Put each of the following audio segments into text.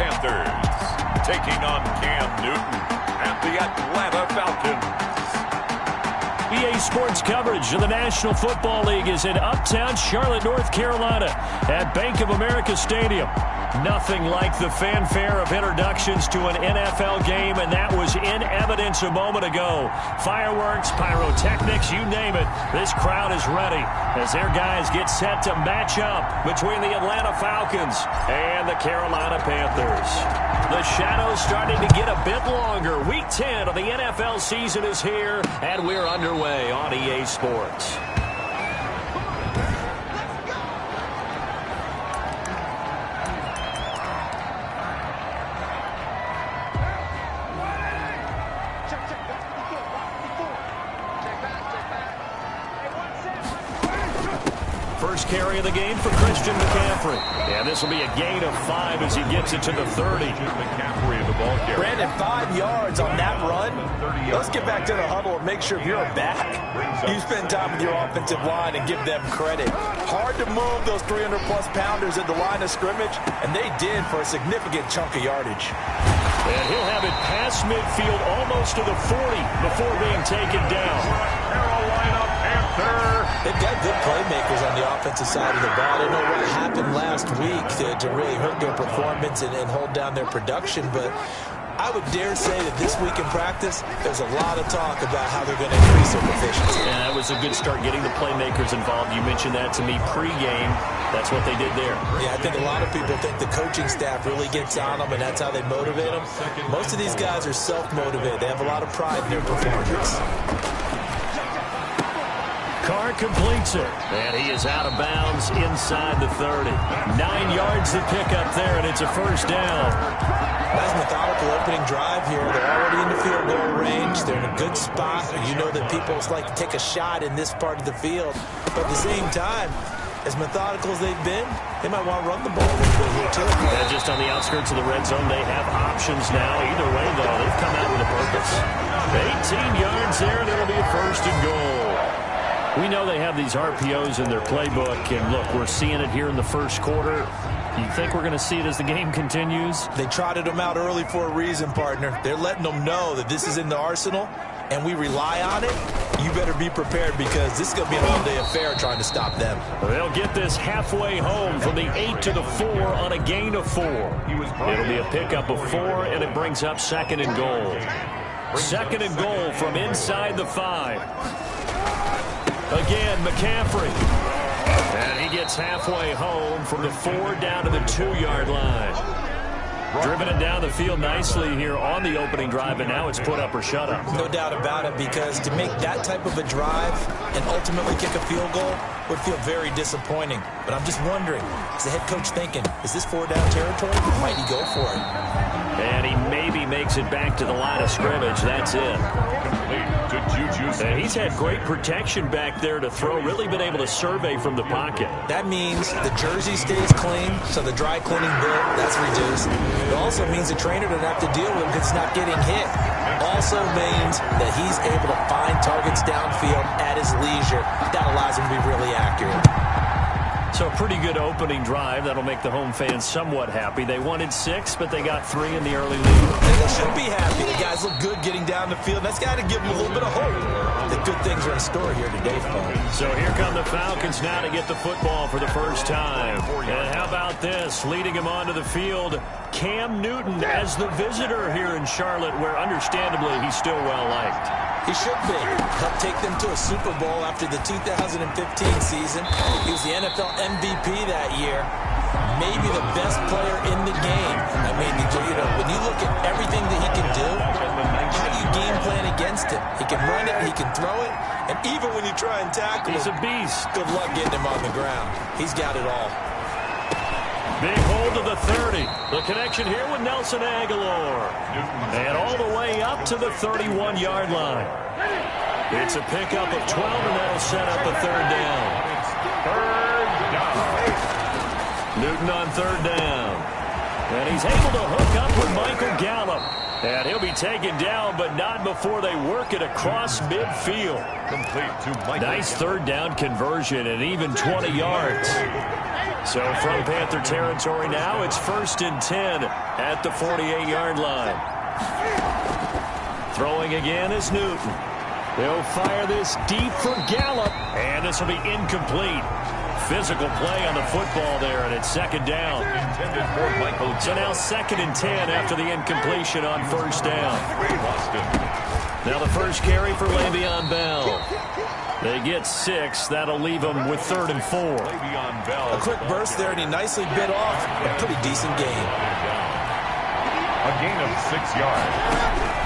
Panthers taking on Cam Newton at the Atlanta Falcons. EA Sports coverage of the National Football League is in uptown Charlotte, North Carolina at Bank of America Stadium. Nothing like the fanfare of introductions to an NFL game, and that was in evidence a moment ago. Fireworks, pyrotechnics, you name it. This crowd is ready as their guys get set to match up between the Atlanta Falcons and the Carolina Panthers. The shadow's starting to get a bit longer. Week 10 of the NFL season is here, and we're underway on EA Sports. First carry of the game for Christian McCaffrey. And this will be a gain of 5 as he gets it to the 30. McCaffrey of the ball carrier. Brandon, 5 yards on that run. Let's get back to the huddle and make sure if you're a back, you spend time with your offensive line and give them credit. Hard to move those 300-plus pounders at the line of scrimmage, and they did for a significant chunk of yardage. And he'll have it past midfield almost to the 40 before being taken down. Carolina Panthers. They've got good playmakers on the offensive side of the ball. I don't know what happened last week to really hurt their performance and hold down their production, but I would dare say that this week in practice, there's a lot of talk about how they're going to increase their proficiency. And that was a good start getting the playmakers involved. You mentioned that to me pregame. That's what they did there. Yeah, I think a lot of people think the coaching staff really gets on them, and that's how they motivate them. Most of these guys are self-motivated. They have a lot of pride in their performance. Carr completes it, and he is out of bounds inside the 30. 9 yards to pick up there, and it's a first down. Nice methodical opening drive here. They're already in the field goal range. They're in a good spot. You know that people like to take a shot in this part of the field. But at the same time, as methodical as they've been, they might want to run the ball a little bit here, too. And just on the outskirts of the red zone, they have options now. Either way, though, they've come out with a purpose. 18 yards there, and it'll be a first and goal. We know they have these RPOs in their playbook, and look, we're seeing it here in the first quarter. You think we're going to see it as the game continues? They trotted them out early for a reason, partner. They're letting them know that this is in the arsenal, and we rely on it. You better be prepared because this is going to be an all-day affair trying to stop them. They'll get this halfway home from the 8 to the 4 on a gain of 4. It'll be a pickup of 4, and it brings up second and goal. Second and goal from inside the 5. Again, McCaffrey. And he gets halfway home from the 4 down to the 2-yard line. Driven it down the field nicely here on the opening drive, and now it's put up or shut up. No doubt about it, because to make that type of a drive and ultimately kick a field goal would feel very disappointing. But I'm just wondering, is the head coach thinking, is this 4-down territory? Might he go for it? And he maybe makes it back to the line of scrimmage. That's it. And he's had great protection back there to throw, really been able to survey from the pocket. That means the jersey stays clean, so the dry cleaning bill, that's reduced. It also means the trainer doesn't have to deal with him because he's not getting hit. Also means that he's able to find targets downfield at his leisure. That allows him to be really accurate. So a pretty good opening drive. That'll make the home fans somewhat happy. They wanted 6, but they got 3 in the early lead. And they should be happy. The guys look good getting down the field. That's got to give them a little bit of hope that good things are in store here today, folks. So here come the Falcons now to get the football for the first time. And how about this? Leading him onto the field, Cam Newton as the visitor here in Charlotte, where understandably he's still well-liked. He should be. Helped take them to a Super Bowl after the 2015 season. He was the NFL MVP that year. Maybe the best player in the game. I mean, you know, when you look at everything that he can do, how do you game plan against him? He can run it, he can throw it, and even when you try and tackle him, he's a beast. Good luck getting him on the ground. He's got it all. Big hold to the 30. The connection here with Nelson Aguilar. And all the way up to the 31-yard line. It's a pickup of 12, and that'll set up a third down. Third down. Newton on third down. And he's able to hook up with Michael Gallup. And he'll be taken down, but not before they work it across midfield. Complete to Michael. Nice third down conversion and even 20 yards. So from Panther territory now, it's 1st and 10 at the 48-yard line. Throwing again is Newton. They'll fire this deep for Gallup, and this will be incomplete. Physical play on the football there, and it's 2nd down. Intended for Michael. So now 2nd and 10 after the incompletion on 1st down. Now the first carry for Le'Veon Bell. They get 6. That'll leave them with 3rd and 4. Le'Veon Bell. A quick burst there, and he nicely bit off a pretty decent gain. A gain of 6 yards.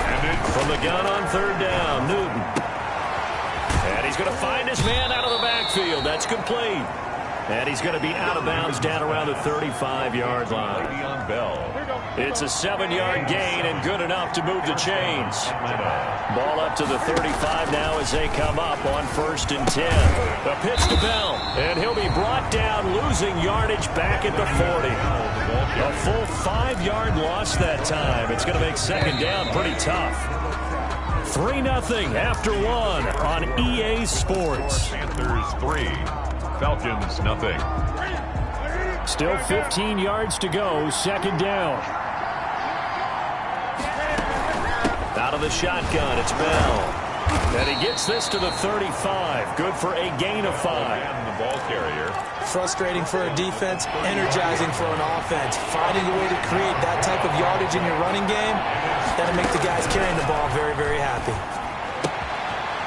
And it's from the gun on 3rd down, Newton. And he's going to find his man out of the backfield. That's complete. And he's going to be out of bounds down around the 35-yard line. Le'Veon Bell. It's a 7-yard gain and good enough to move the chains. Ball up to the 35 now as they come up on 1st and 10. A pitch to Bell, and he'll be brought down, losing yardage back at the 40. A full 5-yard loss that time. It's going to make 2nd down pretty tough. 3-0 after 1 on EA Sports. Panthers 3, Falcons 0. Still 15 yards to go, 2nd down. Out of the shotgun, it's Bell. And he gets this to the 35. Good for a gain of 5. And the ball carrier. Frustrating for a defense, energizing for an offense. Finding a way to create that type of yardage in your running game, that'll make the guys carrying the ball very, very happy.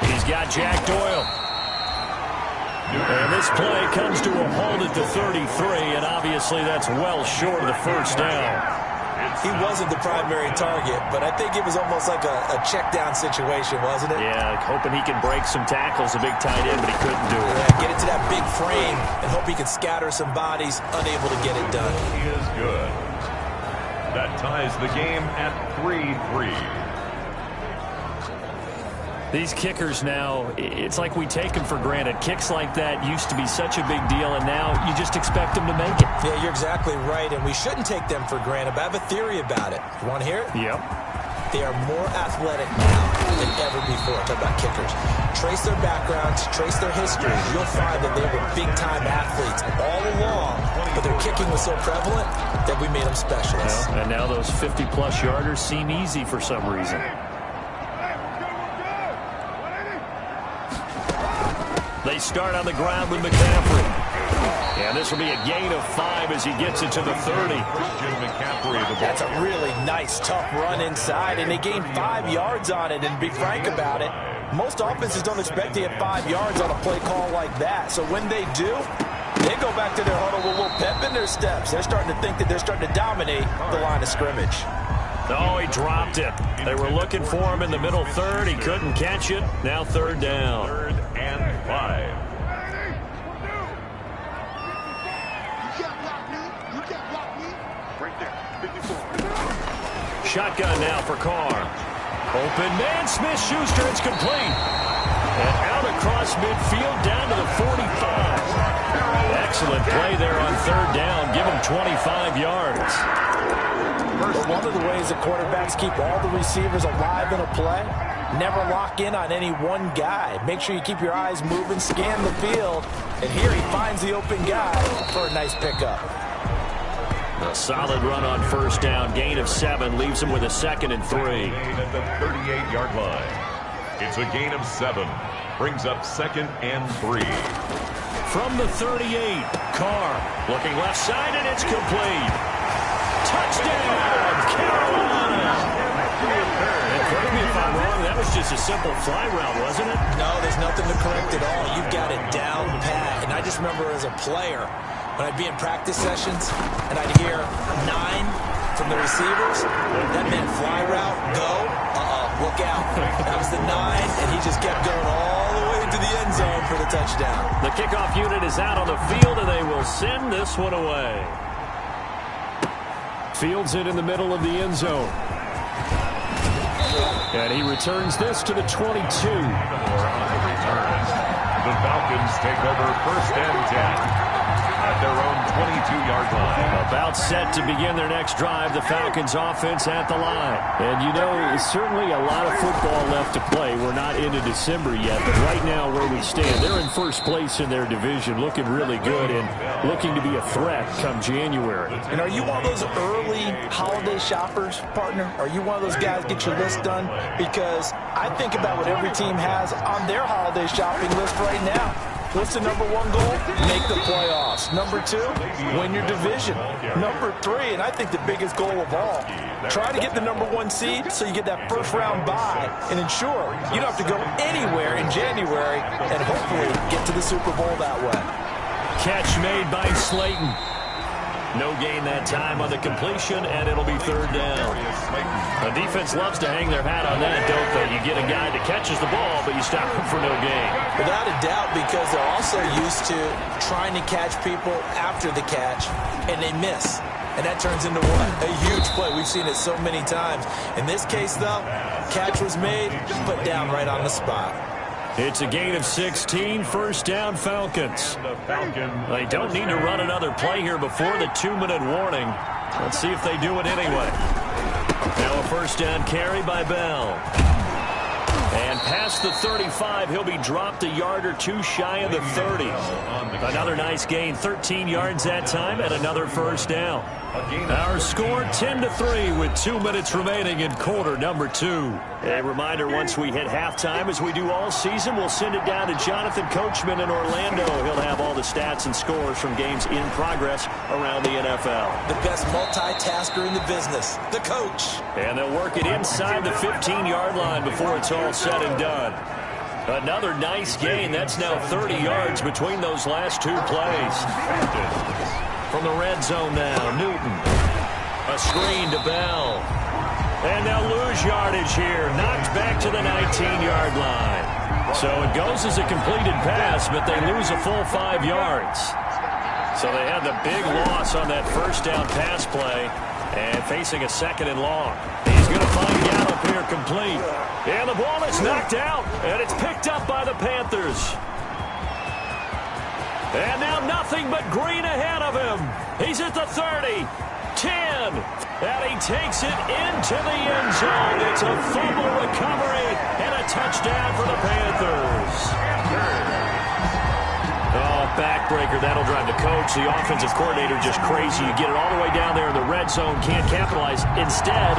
He's got Jack Doyle. And this play comes to a halt at the 33, and obviously that's well short of the 1st down. He wasn't the primary target, but I think it was almost like a check-down situation, wasn't it? Yeah, hoping he can break some tackles, a big tight end, but he couldn't do it. Yeah, get it to that big frame and hope he can scatter some bodies, unable to get it done. He is good. That ties the game at 3-3. These kickers now, it's like we take them for granted. Kicks like that used to be such a big deal, and now you just expect them to make it. Yeah, you're exactly right, and we shouldn't take them for granted, but I have a theory about it. You want to hear it? Yep. They are more athletic now than ever before. Talk about kickers. Trace their backgrounds, trace their history. You'll find that they were big-time athletes all along, but their kicking was so prevalent that we made them specialists. Well, and now those 50-plus yarders seem easy for some reason. They start on the ground with McCaffrey. And this will be a gain of 5 as he gets it to the 30. That's a really nice, tough run inside, and they gain 5 yards on it. And to be frank about it, most offenses don't expect to get 5 yards on a play call like that. So when they do, they go back to their huddle with a little pep in their steps. They're starting to think that they're starting to dominate the line of scrimmage. Oh, he dropped it. They were looking for him in the middle 3rd. He couldn't catch it. Now 3rd down. 3rd and 5. Shotgun now for Carr. Open man, Smith-Schuster, it's complete. And out across midfield down to the 45. Excellent play there on 3rd down. Give him 25 yards. One of the ways that quarterbacks keep all the receivers alive in a play, never lock in on any one guy. Make sure you keep your eyes moving, scan the field, and here he finds the open guy for a nice pickup. A solid run on 1st down. Gain of 7 leaves him with a 2nd and 3. At the 38-yard line. It's a gain of 7. Brings up 2nd and 3. From the 38, Carr looking left side, and it's complete. Touchdown, Carolina! And correct me if I'm wrong, that was just a simple fly route, wasn't it? No, there's nothing to correct at all. You've got it down pat. And I just remember as a player, when I'd be in practice sessions and I'd hear 9 from the receivers, that meant fly route, go, look out. That was the 9, and he just kept going all the way into the end zone for the touchdown. The kickoff unit is out on the field, and they will send this one away. Fields it in the middle of the end zone. And he returns this to the 22. The Falcons take over 1st and 10. at their own 22-yard line. About set to begin their next drive, the Falcons offense at the line. And you know, it's certainly a lot of football left to play. We're not into December yet, but right now where we stand, they're in first place in their division, looking really good and looking to be a threat come January. And are you one of those early holiday shoppers, partner? Are you one of those guys get your list done? Because I think about what every team has on their holiday shopping list right now. What's the number one goal? Make the playoffs. Number two, win your division. Number three, and I think the biggest goal of all, try to get the number one seed so you get that first round bye and ensure you don't have to go anywhere in January and hopefully get to the Super Bowl that way. Catch made by Slayton. No gain that time on the completion, and it'll be third down. The defense loves to hang their hat on that, don't they? You get a guy that catches the ball, but you stop him for no gain. Without a doubt, because they're also used to trying to catch people after the catch, and they miss. And that turns into what? A huge play. We've seen it so many times. In this case, though, catch was made, put down right on the spot. It's a gain of 16, first down Falcons. They don't need to run another play here before the 2-minute warning. Let's see if they do it anyway. Now a first down carry by Bell. And past the 35, he'll be dropped a yard or two shy of the 30. Another nice gain, 13 yards that time, and another first down. Our score 10-3 with 2 minutes remaining in quarter number 2. A reminder, once we hit halftime, as we do all season, we'll send it down to Jonathan Coachman in Orlando. He'll have all the stats and scores from games in progress around the NFL. The best multitasker in the business, the coach. And they'll work it inside the 15-yard line before it's all said and done. Another nice gain. That's now 30 yards between those last two plays. From the red zone now, Newton. A screen to Bell. And they'll lose yardage here. Knocked back to the 19-yard line. So it goes as a completed pass, but they lose a full 5 yards. So they had the big loss on that first down pass play and facing a second and long. He's going to find Gallup here complete. And the ball is knocked out, and it's picked up by the Panthers. And now nothing but green ahead of him. He's at the 30, 10, and he takes it into the end zone. It's a fumble recovery and a touchdown for the Panthers. Oh, backbreaker. That'll drive the coach, the offensive coordinator, just crazy. You get it all the way down there in the red zone, can't capitalize. Instead,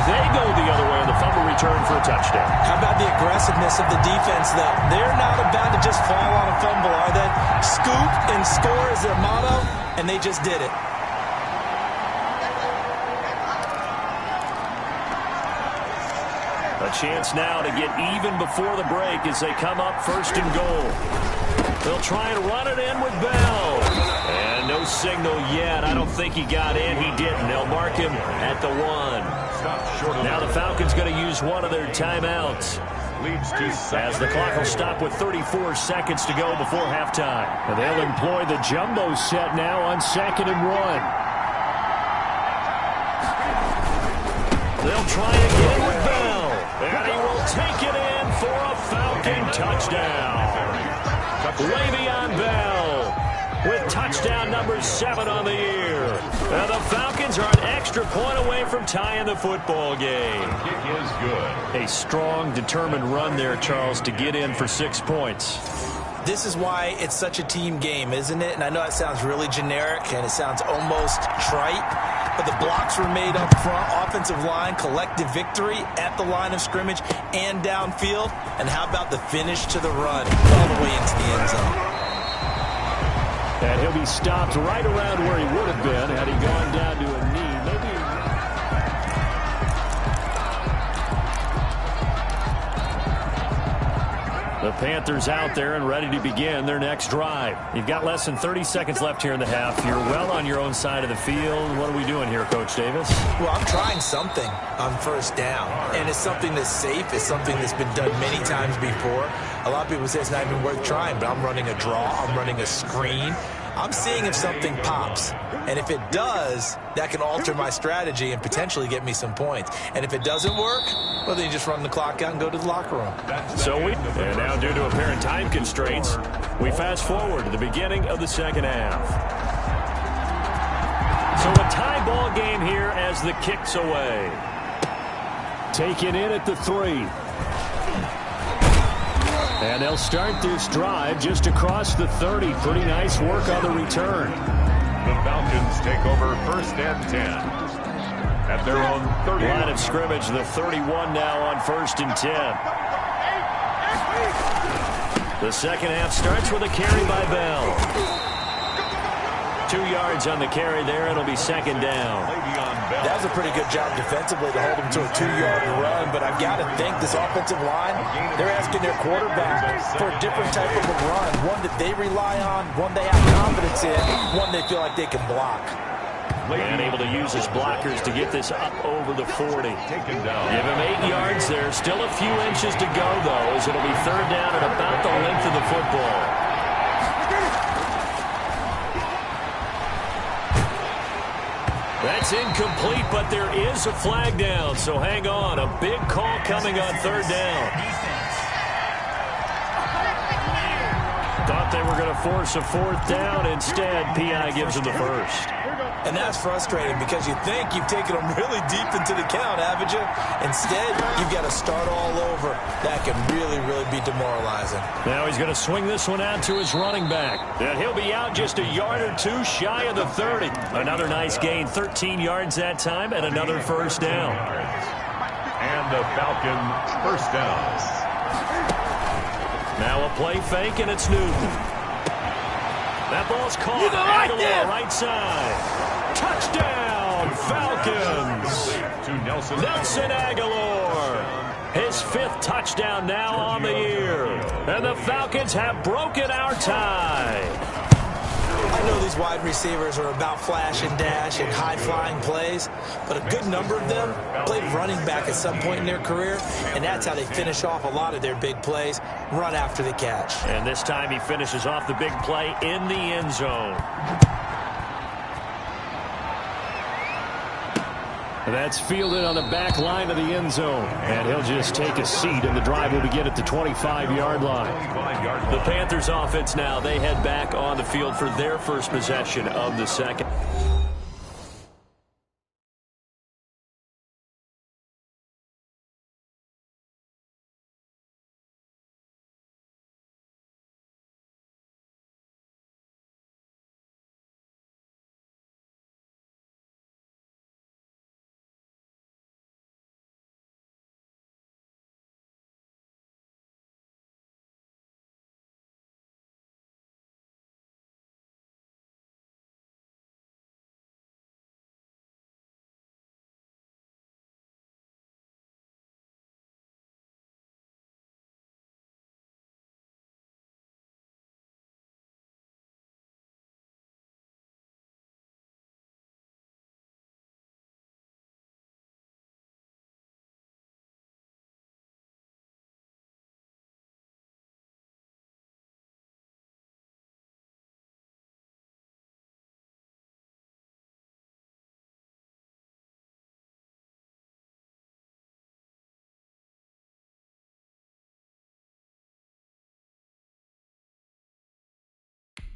they go the other way on the fumble return for a touchdown. How about the aggressiveness of the defense, though? They're not about to just fall on a fumble, are they? Scoop and score is their motto, and they just did it. A chance now to get even before the break as they come up first and goal. They'll try and run it in with Bell. And no signal yet. I don't think he got in. He didn't. They'll mark him at the 1. Now the Falcons going to use one of their timeouts. As the clock will stop with 34 seconds to go before halftime. And they'll employ the jumbo set now on 2nd and 1. They'll try again with Bell. And he will take it in for a Falcon touchdown. Le'Veon Bell with touchdown number 7 on the year. And the Falcons are an extra point away from tying the football game. Kick is good. A strong, determined run there, Charles, to get in for 6 points. This is why it's such a team game, isn't it? And I know it sounds really generic and it sounds almost trite, but the blocks were made up front, offensive line, collective victory at the line of scrimmage and downfield. And how about the finish to the run all the way into the end zone? And he'll be stopped right around where he would have been had he gone down to a knee. The Panthers out there and ready to begin their next drive. You've got less than 30 seconds left here in the half. You're well on your own side of the field. What are we doing here, Coach Davis? Well, I'm trying something on first down, and it's something that's safe. It's something that's been done many times before. A lot of people say it's not even worth trying, but I'm running a draw. I'm running a screen. I'm seeing if something pops. And if it does, that can alter my strategy and potentially get me some points. And if it doesn't work, well, then you just run the clock out and go to the locker room. And now due to apparent time constraints, we fast forward to the beginning of the second half. So a tie ball game here as the kick's away. Taken in at the 3. And they'll start this drive just across the 30. Pretty nice work on the return. The Falcons take over 1st and 10 at their own 30. Line of scrimmage, the 31 now on 1st and 10. The second half starts with a carry by Bell. 2 yards on the carry there. It'll be second down. That was a pretty good job defensively to hold him to a 2-yard run, but I've got to think this offensive line, they're asking their quarterback for a different type of a run, one that they rely on, one they have confidence in, one they feel like they can block. And able to use his blockers to get this up over the 40. Give him 8 yards there. Still a few inches to go, though, as it'll be third down at about the length of the football. That's incomplete, but there is a flag down, so hang on. A big call coming on third down. Thought they were going to force a 4th down. Instead, P.I. gives them the first. And that's frustrating because you think you've taken them really deep into the count, haven't you? Instead, you've got to start all over. That can really, really be demoralizing. Now he's going to swing this one out to his running back. And he'll be out just a yard or 2 shy of the 30. Another nice gain, 13 yards that time, and another first down. And the Falcon first down. Now a play fake, and it's Newton. That ball's caught. Aguilar, right side. Touchdown, Falcons. Nelson Aguilar. His 5th touchdown now on the year. And the Falcons have broken our tie. I know these wide receivers are about flash and dash and high-flying plays, but a good number of them played running back at some point in their career, and that's how they finish off a lot of their big plays, run after the catch. And this time he finishes off the big play in the end zone. That's fielded on the back line of the end zone. And he'll just take a seat, and the drive will begin at the 25-yard line. The Panthers offense now, they head back on the field for their first possession of the second.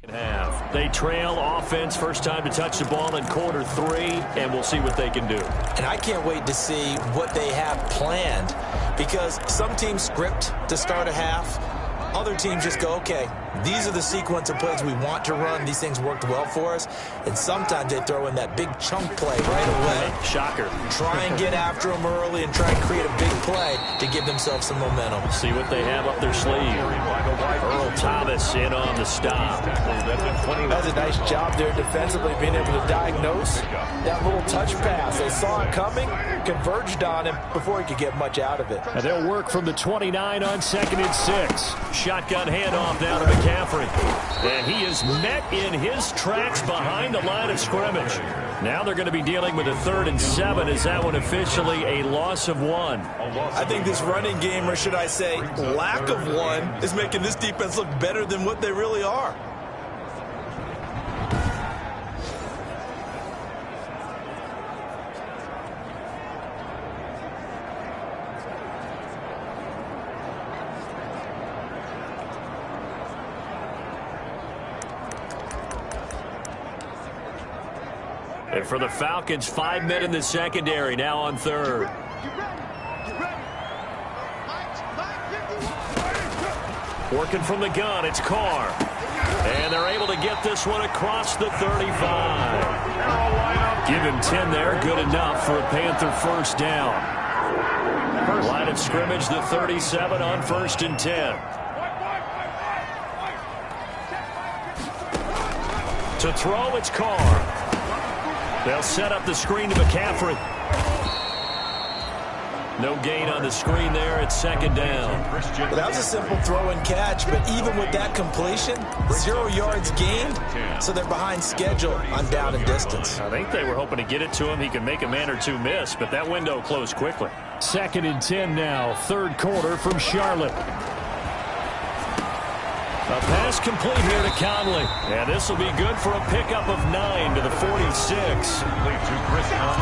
Half. They trail offense, first time to touch the ball in quarter 3, and we'll see what they can do. And I can't wait to see what they have planned, because some teams script to start a half. Other teams just go, okay, these are the sequence of plays we want to run. These things worked well for us. And sometimes they throw in that big chunk play right away. Shocker. Try and get after them early and try and create a big play to give themselves some momentum. See what they have up their sleeve. Earl Thomas in on the stop. That's a nice job there defensively, being able to diagnose that little touch pass. They saw it coming, converged on him before he could get much out of it. And they'll work from the 29 on 2nd and 6. Shotgun handoff now to McCaffrey. And he is met in his tracks behind the line of scrimmage. Now they're going to be dealing with a 3rd and 7. Is that one officially a loss of 1? I think this running game, or should I say lack of one, is making this defense look better than what they really are. And for the Falcons, 5 men in the secondary, now on third. Working from the gun, it's Carr. And they're able to get this one across the 35. Give him 10 there, good enough for a Panther first down. Line of scrimmage, the 37 on 1st and 10. To throw, it's Carr. They'll set up the screen to McCaffrey. No gain on the screen there. It's 2nd down. Well, that was a simple throw and catch, but even with that completion, 0 yards gained, so they're behind schedule on down and distance. I think they were hoping to get it to him. He could make a man or two miss, but that window closed quickly. 2nd and 10 now, 3rd quarter from Charlotte. A pass complete here to Conley. And this will be good for a pickup of 9 to the 46.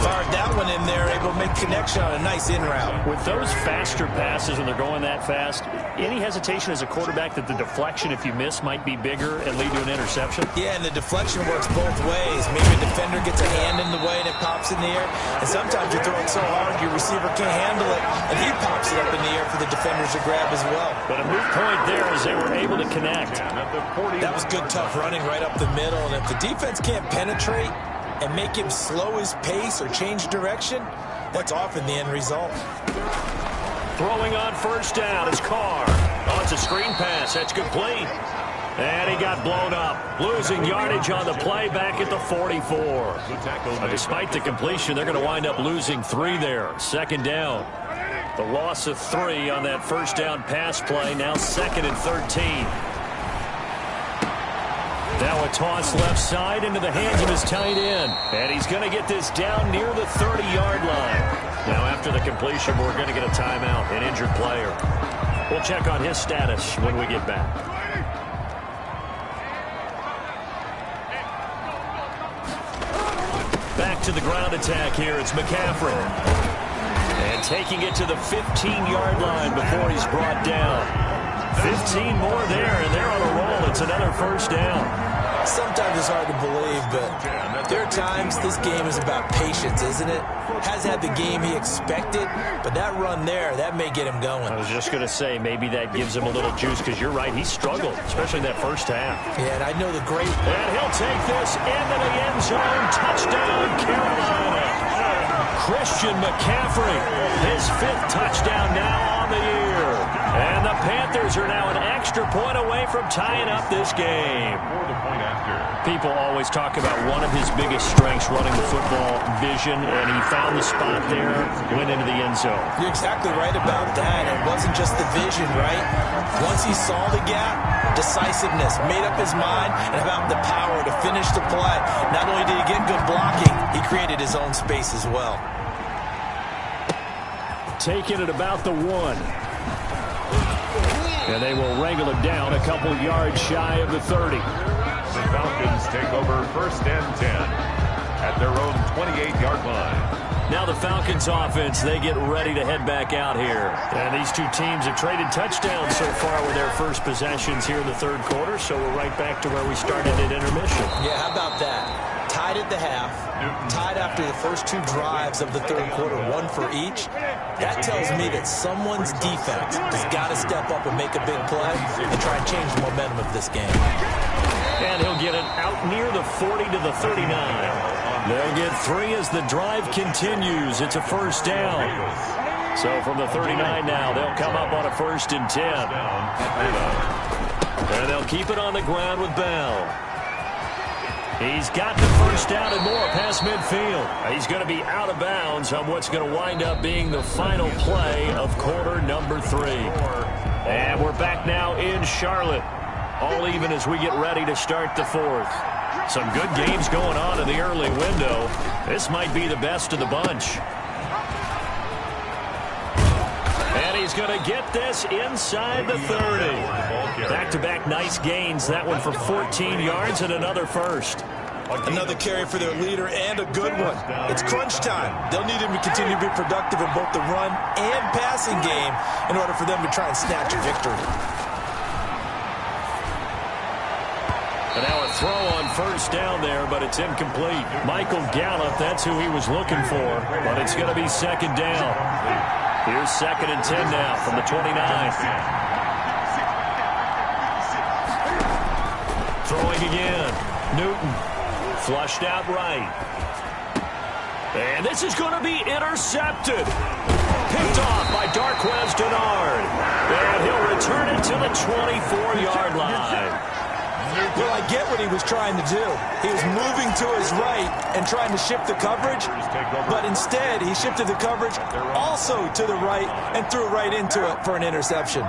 Fired that one in there, able to make connection on a nice in route. With those faster passes and they're going that fast, any hesitation as a quarterback that the deflection, if you miss, might be bigger and lead to an interception? Yeah, and the deflection works both ways. Maybe a defender gets a hand in the way and it pops in the air. And sometimes you throw it so hard your receiver can't handle it, and he pops it up in the air for the defenders to grab as well. But a moot point there as they were able to connect. That was good, tough running right up the middle. And if the defense can't penetrate and make him slow his pace or change direction, that's often the end result. Throwing on 1st down is Carr. Oh, it's a screen pass. That's complete. And he got blown up. Losing yardage on the play back at the 44. Despite the completion, they're going to wind up losing 3 there. 2nd down. The loss of 3 on that 1st down pass play. Now 2nd and 13. Now a toss left side into the hands of his tight end. And he's going to get this down near the 30-yard line. Now after the completion, we're going to get a timeout, an injured player. We'll check on his status when we get back. Back to the ground attack here. It's McCaffrey. And taking it to the 15-yard line before he's brought down. 15 more there, and they're on a roll. It's another 1st down. Sometimes it's hard to believe, but there are times this game is about patience, isn't it? Hasn't had the game he expected, but that run there, that may get him going. I was just going to say, maybe that gives him a little juice, because you're right, he struggled, especially in that 1st half. Yeah, and I know the great... And he'll take this into the end zone. Touchdown, Carolina. Christian McCaffrey, his 5th touchdown now on the year. And the Panthers are now an extra point away from tying up this game. People always talk about one of his biggest strengths, running the football, vision, and he found the spot there, went into the end zone. You're exactly right about that. It wasn't just the vision, right? Once he saw the gap, decisiveness, made up his mind, and about the power to finish the play. Not only did he get good blocking, he created his own space as well. Taking it about the 1. And they will wrangle it down a couple yards shy of the 30. The Falcons take over 1st and 10 at their own 28-yard line. Now the Falcons offense, they get ready to head back out here. And these two teams have traded touchdowns so far with their first possessions here in the 3rd quarter, so we're right back to where we started at intermission. Yeah, how about that? Tied at the half, tied after the first 2 drives of the 3rd quarter, 1 for each. That tells me that someone's defense has got to step up and make a big play and try and change the momentum of this game. And he'll get it out near the 40 to the 39. They'll get 3 as the drive continues. It's a 1st down. So from the 39 now, they'll come up on a 1st and 10. And they'll keep it on the ground with Bell. He's got the 1st down and more past midfield. He's going to be out of bounds on what's going to wind up being the final play of quarter number 3. And we're back now in Charlotte. All even as we get ready to start the 4th. Some good games going on in the early window. This might be the best of the bunch. And he's going to get this inside the 30. Back-to-back nice gains. That one for 14 yards and another 1st. Another carry for their leader and a good one. It's crunch time. They'll need him to continue to be productive in both the run and passing game in order for them to try and snatch a victory. And now a throw on first down there, but it's incomplete. Michael Gallup, that's who he was looking for, but it's going to be second down. Here's 2nd and 10 now from the 29. Throwing again. Newton flushed out right. And this is going to be intercepted. Picked off by Darquez Denard. And he'll return it to the 24-yard line. Well, I get what he was trying to do. He was moving to his right and trying to shift the coverage, but instead he shifted the coverage also to the right and threw right into it for an interception.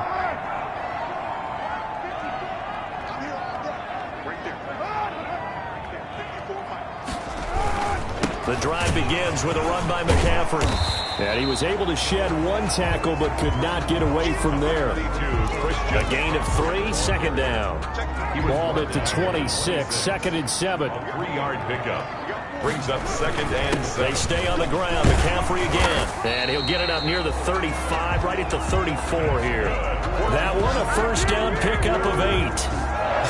The drive begins with a run by McCaffrey. And he was able to shed one tackle but could not get away from there. A gain of 3, second down. Ball at the 26, 2nd and 7. 3-yard pickup. Brings up 2nd and 7. They stay on the ground. McCaffrey again. And he'll get it up near the 35, right at the 34 here. That one, a first down pickup of 8.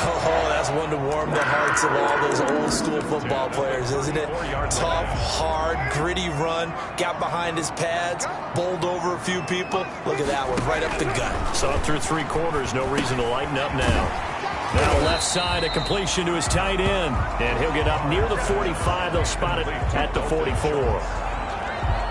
Oh, that's one to warm the hearts of all those old-school football players, isn't it? Tough, hard, gritty run. Got behind his pads, bowled over a few people. Look at that one, right up the gut. Saw it through 3 quarters. No reason to lighten up now. Now left side, a completion to his tight end. And he'll get up near the 45. They'll spot it at the 44.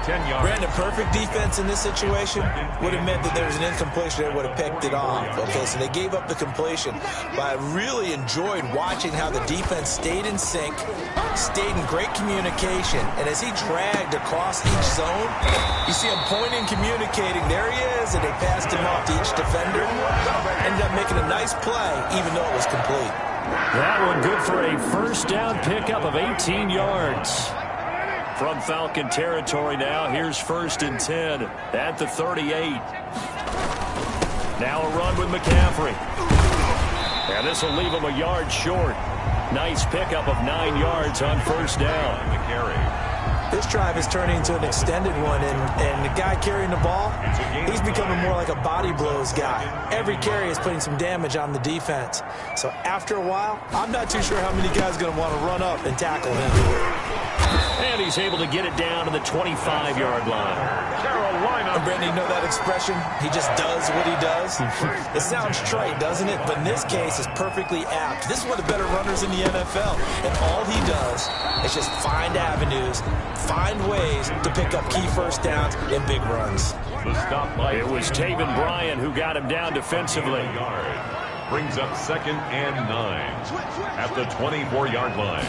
10 yards. Brandon, perfect defense in this situation would have meant that there was an incompletion that would have picked it off. Okay, so they gave up the completion. But I really enjoyed watching how the defense stayed in sync, stayed in great communication, and as he dragged across each zone, you see him pointing, communicating. There he is, and they passed him off to each defender. Ended up making a nice play, even though it was complete. That one good for a first down pickup of 18 yards. From Falcon territory now, here's 1st and 10 at the 38. Now a run with McCaffrey. And this will leave him a yard short. Nice pickup of 9 yards on first down. The carry. This drive is turning into an extended one, and the guy carrying the ball, he's becoming more like a body blows guy. Every carry is putting some damage on the defense. So after a while, I'm not too sure how many guys are going to want to run up and tackle him. And he's able to get it down to the 25-yard line. Carolina. And Brandon, you know that expression? He just does what he does. It sounds trite, doesn't it? But in this case, it's perfectly apt. This is one of the better runners in the NFL. And all he does is just find avenues, find ways to pick up key first downs in big runs. It was Taven Bryan who got him down defensively. Brings up 2nd and 9 at the 24-yard line.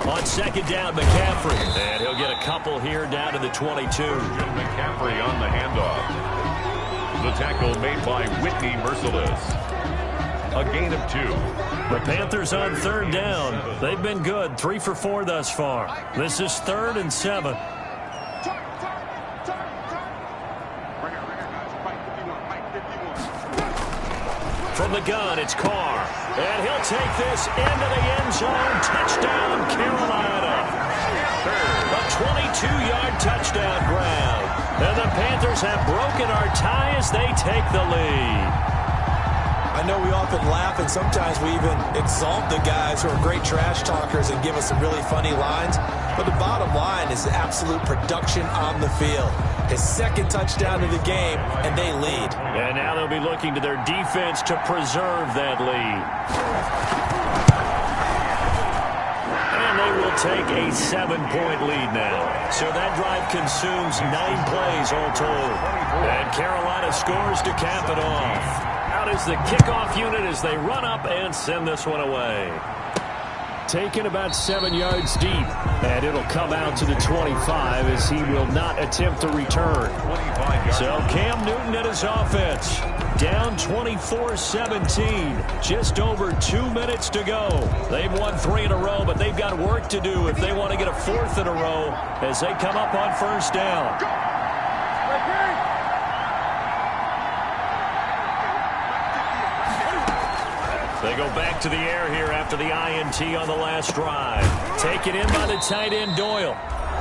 On second down, McCaffrey. And he'll get a couple here down to the 22. McCaffrey on the handoff. The tackle made by Whitney Merciless. A gain of 2. The Panthers on 3rd down. They've been good, 3 for 4 thus far. This is 3rd and 7. From the gun, it's Carr. And he'll take this into the end zone. Touchdown, Carolina. A 22-yard touchdown grab. And the Panthers have broken our tie as they take the lead. I know we often laugh, and sometimes we even exalt the guys who are great trash talkers and give us some really funny lines. But the bottom line is absolute production on the field. His 2nd touchdown of the game, and they lead. And now they'll be looking to their defense to preserve that lead. And they will take a 7-point lead now. So that drive consumes 9 plays all told. And Carolina scores to cap it off. Out is the kickoff unit as they run up and send this one away. Taken about 7 yards deep, and it'll come out to the 25 as he will not attempt to return. So Cam Newton and his offense down 24-17. Just over 2 minutes to go. They've won 3 in a row, but they've got work to do if they want to get a 4th in a row as they come up on first down. They go back to the air here after the INT on the last drive. Taken in by the tight end Doyle.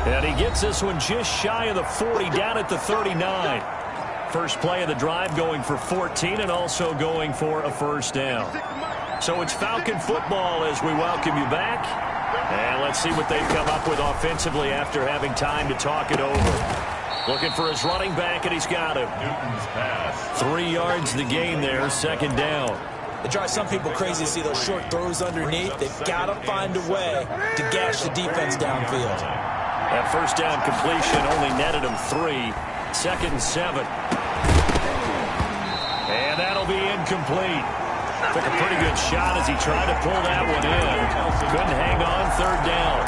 And he gets this one just shy of the 40, down at the 39. First play of the drive going for 14 and also going for a first down. So it's Falcon football as we welcome you back. And let's see what they've come up with offensively after having time to talk it over. Looking for his running back, and he's got him. Newton's pass. 3 yards the gain there, second down. It drives some people crazy to see those short throws underneath. They've got to find a way to gash the defense downfield. That first down completion only netted him 3. Second and 7. And that'll be incomplete. Took a pretty good shot as he tried to pull that one in. Couldn't hang on, third down.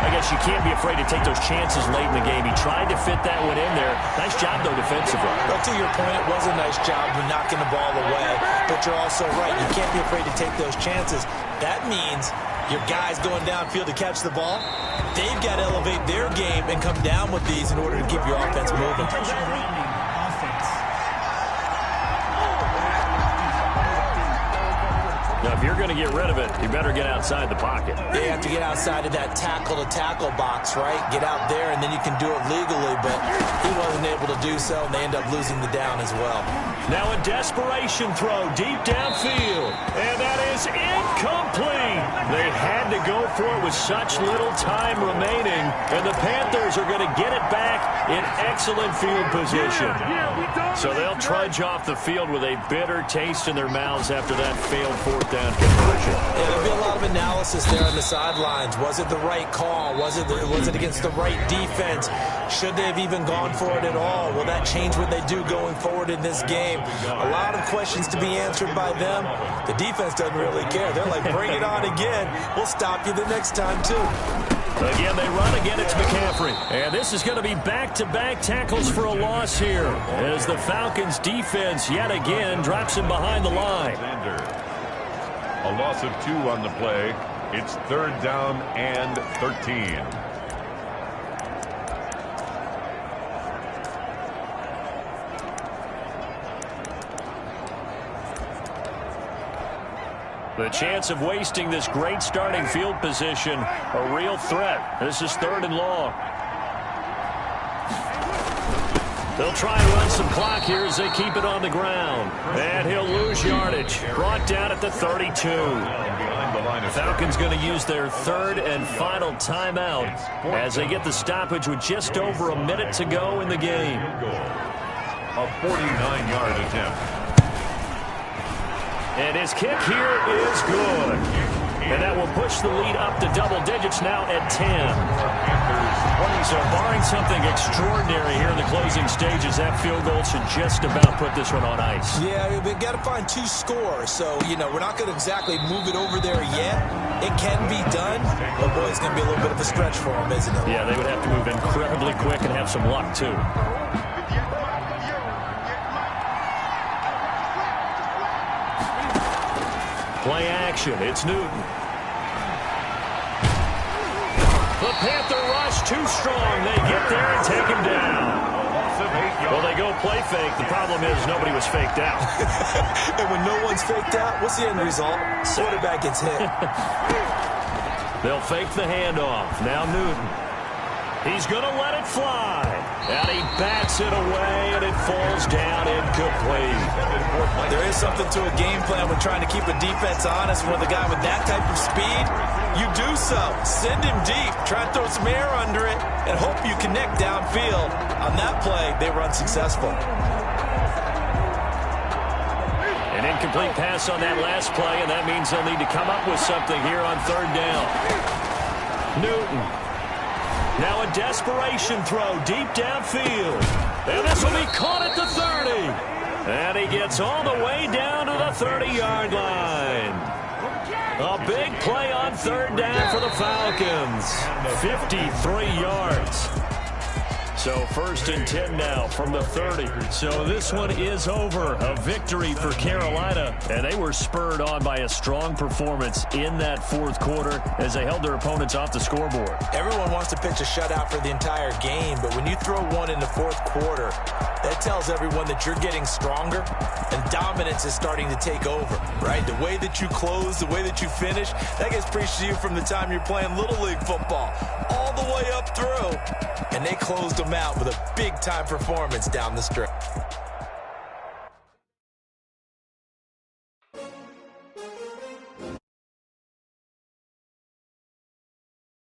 I guess you can't be afraid to take those chances late in the game. He tried to fit that one in there. Nice job, though, defensively. But to your point, it was a nice job of knocking the ball away. But you're also right. You can't be afraid to take those chances. That means your guys going downfield to catch the ball, they've got to elevate their game and come down with these in order to keep your offense moving. Now, if you're going to get rid of it, you better get outside the pocket. They have to get outside of that tackle-to-tackle box, right? Get out there, and then you can do it legally, but he wasn't able to do so, and they end up losing the down as well. Now a desperation throw deep downfield, and that is incomplete. They had to go for it with such little time remaining, and the Panthers are going to get it back in excellent field position. So they'll trudge off the field with a bitter taste in their mouths after that failed fourth down conversion. Yeah, there'll be a lot of analysis there on the sidelines. Was it the right call? Was it against the right defense? Should they have even gone for it at all? Will that change what they do going forward in this game? A lot of questions to be answered by them. The defense doesn't really care. They're like, bring it on again. We'll stop you the next time, too. Again, they run. Again, it's McCaffrey. And this is going to be back-to-back tackles for a loss here as the Falcons' defense yet again drops him behind the line. A loss of 2 on the play. It's third down and 13. The chance of wasting this great starting field position, a real threat. This is third and long. They'll try and run some clock here as they keep it on the ground. And he'll lose yardage. Brought down at the 32. Falcons going to use their third and final timeout as they get the stoppage with just over a minute to go in the game. A 49-yard attempt. And his kick here is good. And that will push the lead up to double digits now at 10. So barring something extraordinary here in the closing stages, that field goal should just about put this one on ice. Yeah, we've got to find 2 scores. So, we're not going to exactly move it over there yet. It can be done, but boy, it's going to be a little bit of a stretch for them, isn't it? Yeah, they would have to move incredibly quick and have some luck, too. Play action. It's Newton. The Panther rush too strong. They get there and take him down. Well, they go play fake. The problem is nobody was faked out. And when no one's faked out, what's the end result? Quarterback gets hit. They'll fake the handoff. Now Newton. He's going to let it fly. And he bats it away, and it falls down incomplete. There is something to a game plan when trying to keep a defense honest. With a guy with that type of speed, you do so. Send him deep. Try and throw some air under it and hope you connect downfield. On that play, they run successful. An incomplete pass on that last play, and that means they'll need to come up with something here on third down. Newton. Now a desperation throw deep downfield. And this will be caught at the 30. And he gets all the way down to the 30-yard line. A big play on third down for the Falcons. 53 yards. So first and 10 now from the 30. So this one is over. A victory for Carolina. And they were spurred on by a strong performance in that fourth quarter as they held their opponents off the scoreboard. Everyone wants to pitch a shutout for the entire game, but when you throw one in the fourth quarter, that tells everyone that you're getting stronger and dominance is starting to take over, right? The way that you close, the way that you finish, that gets preached to you from the time you're playing Little League football all the way up through. And they closed them out with a big-time performance down the stretch.